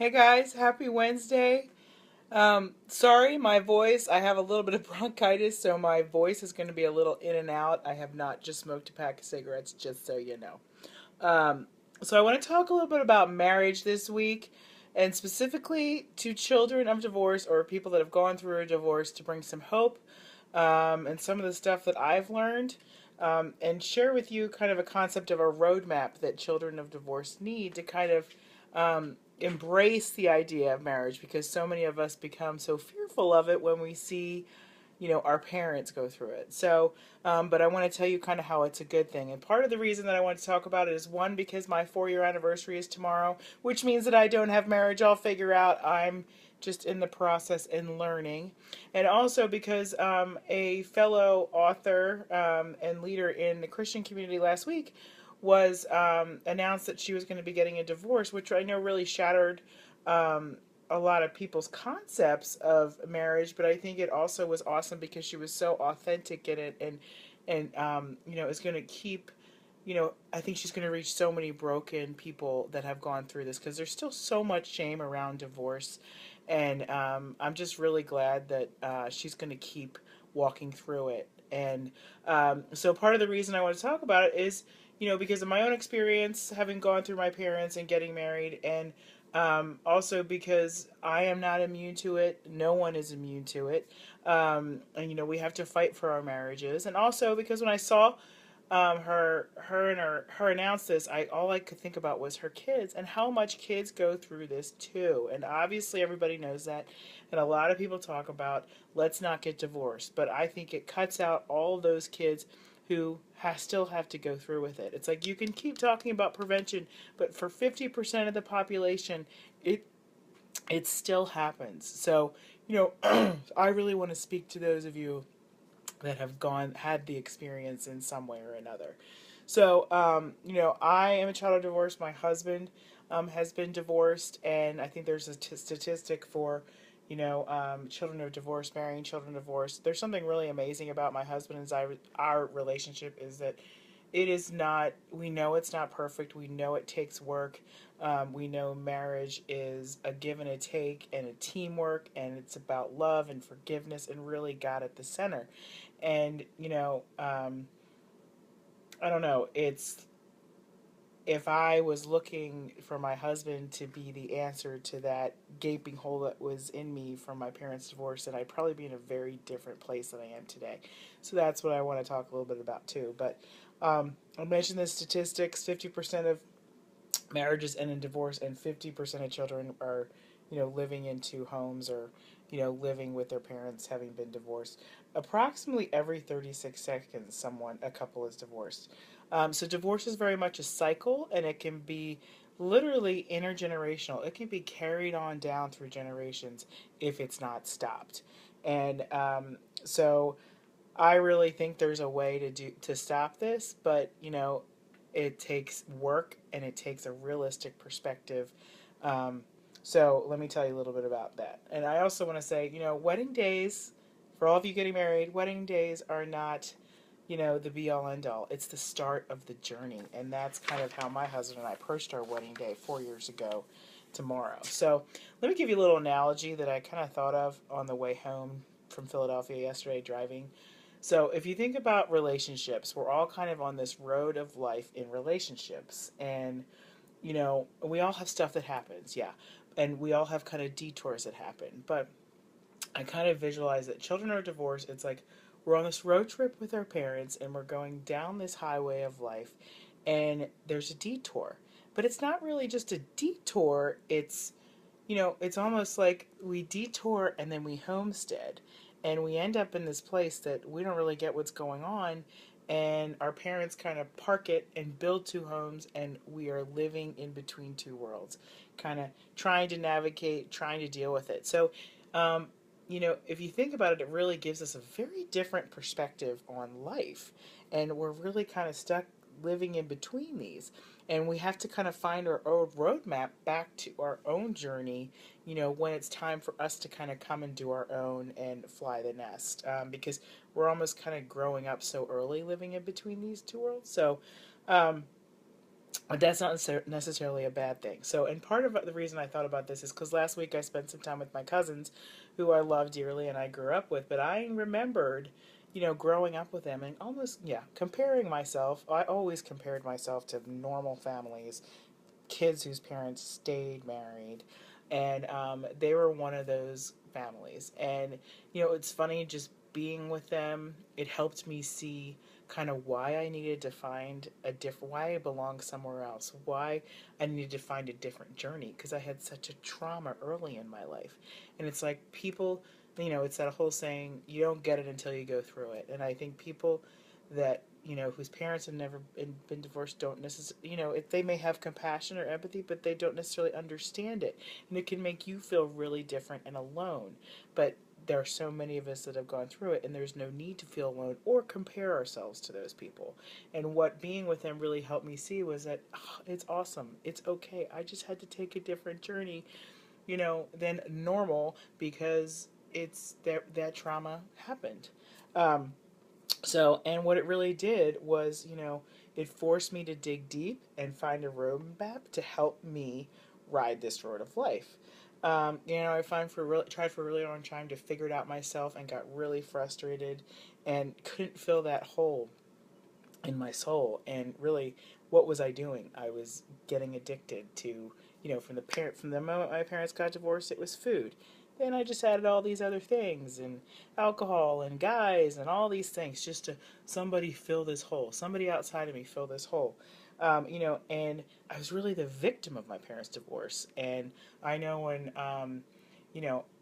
Hey guys, happy Wednesday. Sorry, my voice, I have a little bit of bronchitis, so my voice is going to be a little in and out. I have not just smoked a pack of cigarettes, just so you know. Um, so I want to talk a little bit about marriage this week, and specifically to children of divorce or people that have gone through a divorce to bring some hope and some of the stuff that I've learned. And share with you kind of a concept of a roadmap that children of divorce need to kind of embrace the idea of marriage because so many of us become so fearful of it when we see our parents go through it. But I want to tell you kind of how it's a good thing. And part of the reason that I want to talk about it is one, because my 4 year anniversary is tomorrow, which means that I don't have marriage all figured out. I'm just in the process and learning. And also because a fellow author and leader in the Christian community last week was announced that she was going to be getting a divorce, which I know really shattered a lot of people's concepts of marriage, but I think it also was awesome because she was so authentic in it, and is going to keep. I think she's going to reach so many broken people that have gone through this because there's still so much shame around divorce, and I'm just really glad that she's going to keep walking through it. And so part of the reason I want to talk about it is, because of my own experience having gone through my parents and getting married, and also because I am not immune to it. No one is immune to it. And we have to fight for our marriages. And also because when I saw her announce this, all I could think about was her kids and how much kids go through this too. And obviously everybody knows that, and a lot of people talk about let's not get divorced. But I think it cuts out all those kids who still have to go through with it. It's like you can keep talking about prevention, but for 50% of the population, it it still happens. So, I really want to speak to those of you that have had the experience in some way or another. So, I am a child of divorce. My husband has been divorced, and I think there's a statistic for, children of divorce marrying children of divorce. There's something really amazing about my husband and our relationship is that it is not. We know it's not perfect. We know it takes work. We know marriage is a give and a take and a teamwork, and it's about love and forgiveness and really God at the center. And I don't know. It's if I was looking for my husband to be the answer to that gaping hole that was in me from my parents' divorce, then I'd probably be in a very different place than I am today. So that's what I want to talk a little bit about too. But I mentioned the statistics: 50% of marriages end in divorce, and 50% of children are, living in two homes or, living with their parents having been divorced. Approximately every 36 seconds, a couple is divorced. So divorce is very much a cycle, and it can be literally intergenerational. It can be carried on down through generations if it's not stopped. And so I really think there's a way to stop this, but it takes work and it takes a realistic perspective. Um, so let me tell you a little bit about that. And I also want to say, wedding days, for all of you getting married, wedding days are not, the be all end all. It's the start of the journey. And that's kind of how my husband and I approached our wedding day 4 years ago tomorrow. So let me give you a little analogy that I kind of thought of on the way home from Philadelphia yesterday driving. So, if you think about relationships, we're all kind of on this road of life in relationships. And, we all have stuff that happens, yeah. And we all have kind of detours that happen. But I kind of visualize that children are divorced. It's like we're on this road trip with our parents and we're going down this highway of life. And there's a detour. But it's not really just a detour, it's almost like we detour and then we homestead. And we end up in this place that we don't really get what's going on. And our parents kind of park it and build two homes, and we are living in between two worlds, kind of trying to navigate, trying to deal with it. So, um, if you think about it, it really gives us a very different perspective on life. And we're really kind of stuck living in between these. And we have to kind of find our own roadmap back to our own journey, when it's time for us to kind of come and do our own and fly the nest. Because we're almost kind of growing up so early living in between these two worlds. So, um, But that's not necessarily a bad thing. So, and part of the reason I thought about this is because last week I spent some time with my cousins, who I love dearly and I grew up with. But I remembered, growing up with them and almost, yeah, comparing myself. I always compared myself to normal families, kids whose parents stayed married, and they were one of those families. And it's funny just being with them. It helped me see kind of why I needed to find a different, why I belong somewhere else, why I needed to find a different journey, because I had such a trauma early in my life. And it's like people, it's that whole saying, you don't get it until you go through it. And I think people that whose parents have never been divorced don't necessarily, if they may have compassion or empathy, but they don't necessarily understand it, and it can make you feel really different and alone. But there are so many of us that have gone through it, and there's no need to feel alone or compare ourselves to those people. And what being with them really helped me see was that it's awesome, it's okay. I just had to take a different journey, than normal, because it's that trauma happened. Um, so, and what it really did was, it forced me to dig deep and find a roadmap to help me ride this road of life. I tried for a really long time to figure it out myself and got really frustrated and couldn't fill that hole in my soul. And really, what was I doing? I was getting addicted to, from the moment my parents got divorced, it was food. Then I just added all these other things, and alcohol and guys and all these things, just to somebody fill this hole, somebody outside of me fill this hole. And I was really the victim of my parents' divorce. And I know when,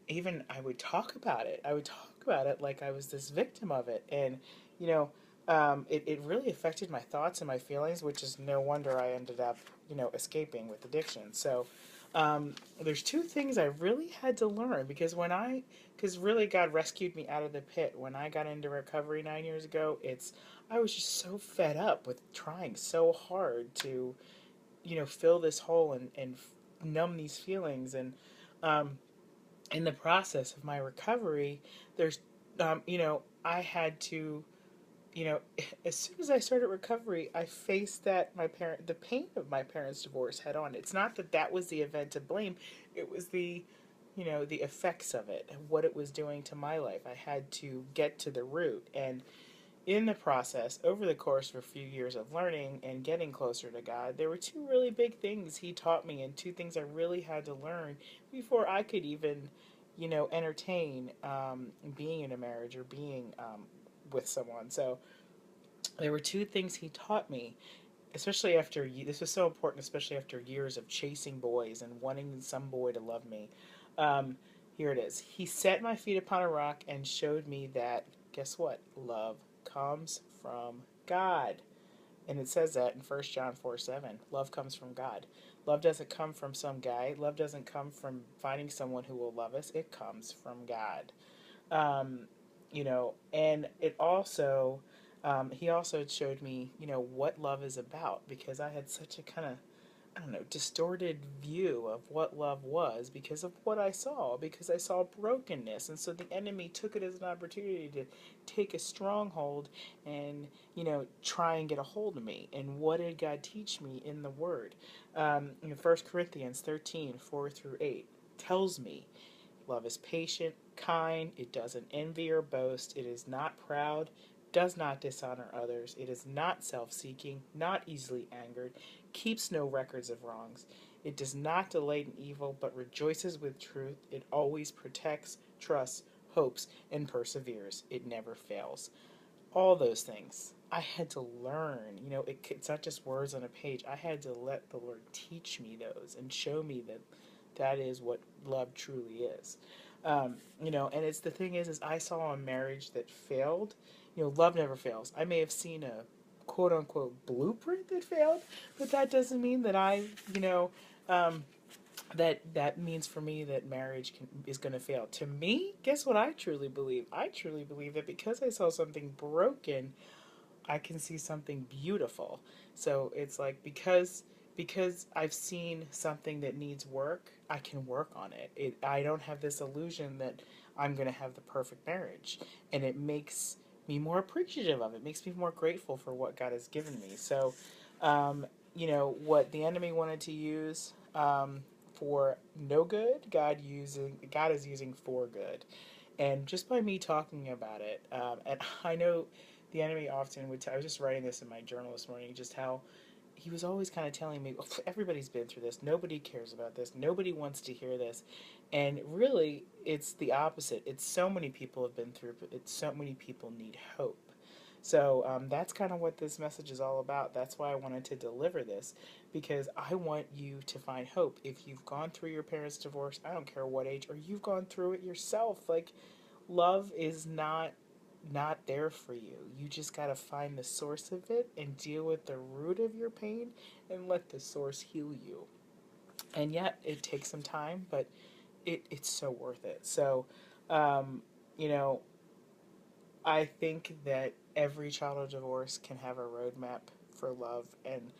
even I would talk about it. I would talk about it like I was this victim of it. And, you know, it really affected my thoughts and my feelings, which is no wonder I ended up, escaping with addiction. So there's two things I really had to learn, because really God rescued me out of the pit. When I got into recovery 9 years ago, I was just so fed up with trying so hard to, fill this hole and numb these feelings. And um, in the process of my recovery, I had to, as soon as I started recovery, I faced the pain of my parents' divorce head on. It's not that that was the event to blame; it was the effects of it and what it was doing to my life. I had to get to the root, and in the process, over the course of a few years of learning and getting closer to God, there were two really big things He taught me, and two things I really had to learn before I could even, entertain being in a marriage or being with someone. So there were two things He taught me, especially after this was so important, especially after years of chasing boys and wanting some boy to love me. Um, Here it is. He set my feet upon a rock and showed me that, guess what? Love comes from God. And it says that in 1 John 4:7. Love comes from God. Love doesn't come from some guy. Love doesn't come from finding someone who will love us. It comes from God. Um, and he also showed me, what love is about, because I had such a kind of, I don't know, distorted view of what love was because of what I saw, because I saw brokenness. And so the enemy took it as an opportunity to take a stronghold and, try and get a hold of me. And what did God teach me in the Word? In 1 Corinthians 13:4-8 tells me, love is patient, kind, it doesn't envy or boast, it is not proud, does not dishonor others, it is not self seeking, not easily angered, keeps no records of wrongs. It does not delight in evil, but rejoices with truth. It always protects, trusts, hopes, and perseveres. It never fails. All those things I had to learn. It's not just words on a page. I had to let the Lord teach me those and show me that that is what love truly is. And it's the thing is I saw a marriage that failed. Love never fails. I may have seen a quote unquote blueprint that failed, but that doesn't mean that um, that means for me that is going to fail. To me, guess what I truly believe? I truly believe that because I saw something broken, I can see something beautiful. So it's like because I've seen something that needs work, I can work on it. I don't have this illusion that I'm going to have the perfect marriage, and it makes me more appreciative of it. Makes me more grateful for what God has given me. So what the enemy wanted to use for no good, God is using for good. And just by me talking about it, and I know the enemy often would. I was just writing this in my journal this morning, just how he was always kind of telling me, "Oh, everybody's been through this. Nobody cares about this. Nobody wants to hear this." And really, it's the opposite. It's so many people have been through. It's so many people need hope. So that's kind of what this message is all about. That's why I wanted to deliver this, because I want you to find hope. If you've gone through your parents' divorce, I don't care what age, or you've gone through it yourself, like love is not there for you. You just got to find the source of it and deal with the root of your pain and let the source heal you. And yet, it takes some time, but it's so worth it. So, um, you know, I think that every child of divorce can have a roadmap for love and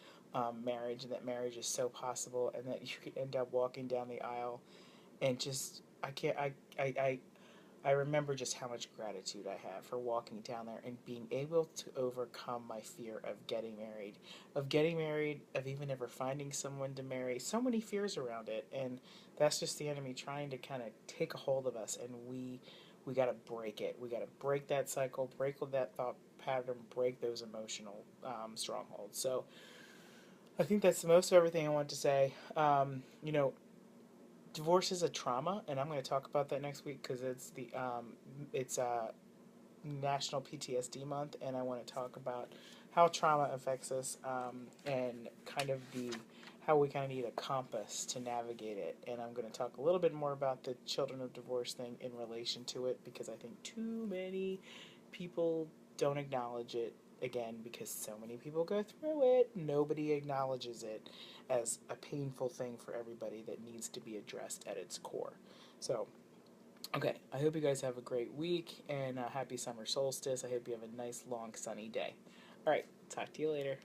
marriage, and that marriage is so possible, and that you could end up walking down the aisle and just I can't I remember just how much gratitude I have for walking down there and being able to overcome my fear of getting married, of even ever finding someone to marry. So many fears around it, and that's just the enemy trying to kind of take a hold of us, and we got to break it. We got to break that cycle, break that thought pattern, break those emotional strongholds. So I think that's most of everything I want to say. Divorce is a trauma, and I'm going to talk about that next week because it's National PTSD Month, and I want to talk about how trauma affects us, and kind of the how we kind of need a compass to navigate it. And I'm going to talk a little bit more about the children of divorce thing in relation to it, because I think too many people don't acknowledge it, again, because so many people go through it. Nobody acknowledges it as a painful thing for everybody that needs to be addressed at its core. So, okay, I hope you guys have a great week, and happy summer solstice. I hope you have a nice, long, sunny day. All right, talk to you later.